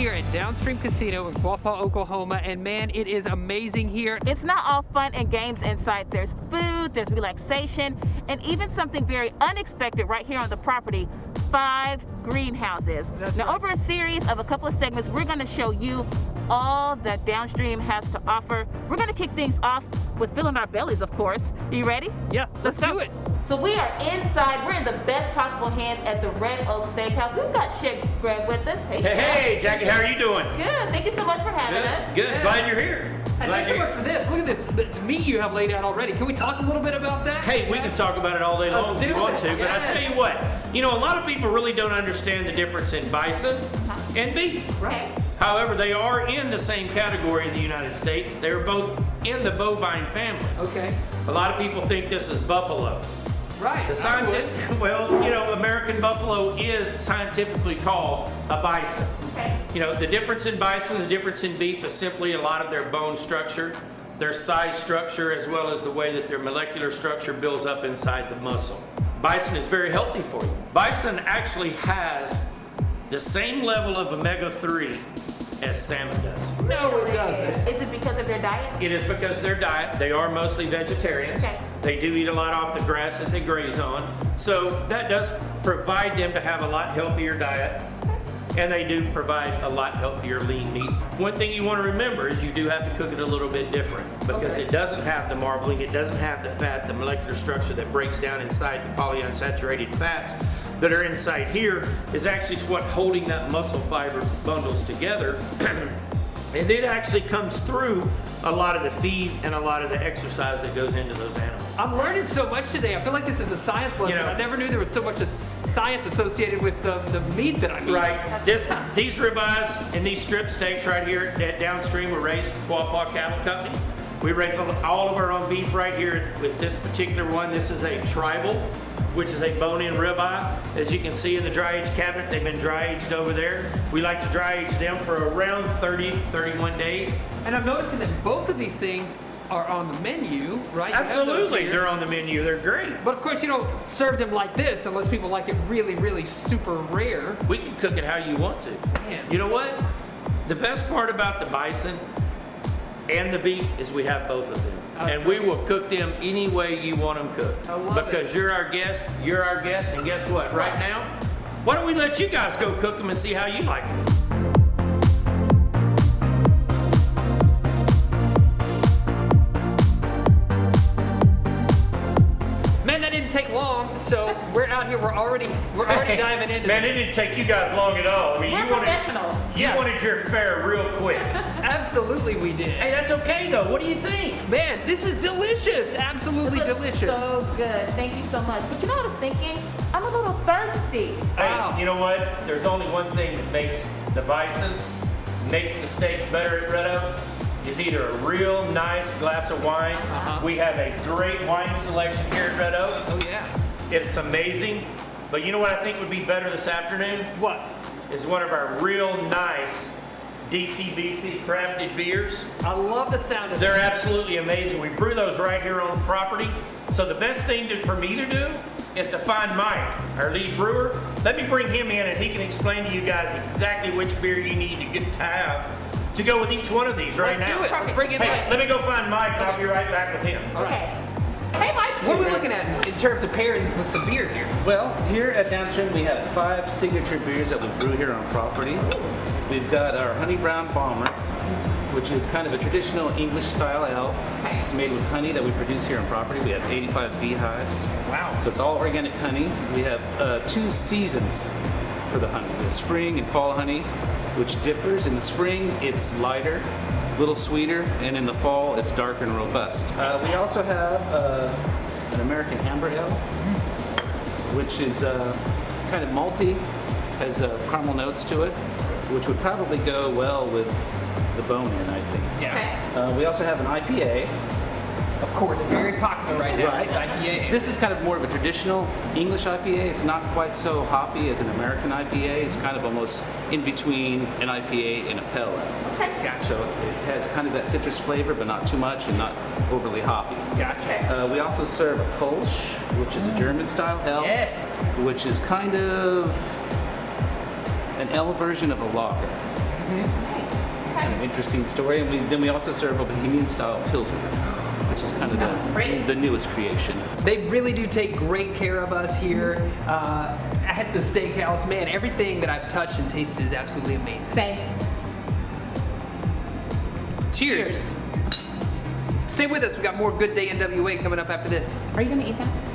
here at Downstream Casino in Quapaw, Oklahoma, and man, it is amazing here. It's not all fun and games inside. There's food, there's relaxation, and even something very unexpected right here on the property, 5 greenhouses. That's now, right. over a series of a couple of segments, we're going to show you all that Downstream has to offer. We're going to kick things off with filling our bellies, of course. Are you ready? Yeah, let's go. do it. So we are inside. We're in the best possible hands at the Red Oak Steakhouse. We've got Chef Greg with us. Hey, Chef. Hey, Jackie, how are you doing? Good. Thank you so much for having us. Good. Glad you're here. And thanks so much for this. Look at this meat you have laid out already. Can we talk a little bit about that? Hey, we can talk about it all day long if you want to, but I tell you what, a lot of people really don't understand the difference in bison and beef. Right. However, they are in the same category in the United States. They're both in the bovine family. Okay. A lot of people think this is buffalo. Right. The scientific, American buffalo is scientifically called a bison. Okay. The difference in bison, the difference in beef is simply a lot of their bone structure, their size structure, as well as the way that their molecular structure builds up inside the muscle. Bison is very healthy for you. Bison actually has the same level of omega-3 as salmon does. No, it doesn't. Is it because of their diet? It is because of their diet. They are mostly vegetarians. Okay. They do eat a lot off the grass that they graze on. So that does provide them to have a lot healthier diet. And they do provide a lot healthier lean meat. One thing you want to remember is you do have to cook it a little bit different because it doesn't have the marbling, it doesn't have the fat, the molecular structure that breaks down inside the polyunsaturated fats that are inside here is actually what holding that muscle fiber bundles together. And it actually comes through a lot of the feed and a lot of the exercise that goes into those animals. I'm learning so much today. I feel like this is a science lesson. I never knew there was so much science associated with the meat that I eat. Right. These ribeyes and these strip steaks right here at Downstream were raised at Quapaw Cattle Company. We raise all of our own beef right here with this particular one. This is a tribal, which is a bone-in ribeye. As you can see in the dry age cabinet, they've been dry aged over there. We like to dry age them for around 30, 31 days. And I'm noticing that both of these things are on the menu, right? Absolutely, they're on the menu. They're great. But of course, you don't serve them like this unless people like it really, really super rare. We can cook it how you want to. Man. You know what? The best part about the bison and the beef is we have both of them. Okay. And we will cook them any way you want them cooked. I love because it. you're our guest, and guess what? Right now, why don't we let you guys go cook them and see how you like them? Man, that didn't take long, so we're out here, we're already diving into Man, this. it didn't take you guys long at all. I mean, We're professional. You wanted your fare real quick. Absolutely we did. Hey, that's okay though. What do you think? Man, this is delicious, absolutely It looks delicious. So good. Thank you so much. But you know what I was thinking? I'm a little thirsty. Wow. Hey, you know what? There's only one thing that makes the bison, makes the steaks better at Red Oak, is either a real nice glass of wine. We have a great wine selection here at Red Oak. Oh yeah. It's amazing. But you know what I think would be better this afternoon? What? Is one of our real nice DCBC crafted beers. I love the sound of They're that. absolutely amazing. We brew those right here on the property. So the best thing for me to do is to find Mike, our lead brewer. Let me bring him in and he can explain to you guys exactly which beer you need to have to go with each one of these right Let's now. do it. Let's bring it Hey, back. let me go find Mike and I'll be right back with him. Okay. Hey, Mike. What are we looking at in terms of pairing with some beer here? Well, here at Downstream we have 5 signature beers that we brew here on property. We've got our Honey Brown Bomber, which is kind of a traditional English style ale. It's made with honey that we produce here on property. We have 85 beehives. Wow. So it's all organic honey. We have 2 seasons for the honey. We have spring and fall honey, which differs. In the spring, it's lighter, a little sweeter, and in the fall, it's darker and robust. We also have an American Amber Ale, which is kind of malty, has caramel notes to it, which would probably go well with the bone-in, I think. Yeah. We also have an IPA. Of course, very popular right now. Right. It's IPA. This is kind of more of a traditional English IPA. It's not quite so hoppy as an American IPA. It's kind of almost in between an IPA and a pale ale. Okay. So it has kind of that citrus flavor, but not too much and not overly hoppy. Gotcha. We also serve a Kolsch, which is a German style ale. Yes. Which is kind of an ale version of a lager. It's kind of an interesting story. And then we also serve a Bohemian style Pilsner, which is kind of the newest creation. They really do take great care of us here at the steakhouse. Man, everything that I've touched and tasted is absolutely amazing. Same. Cheers. Stay with us. We got more Good Day NWA coming up after this. Are you gonna eat that?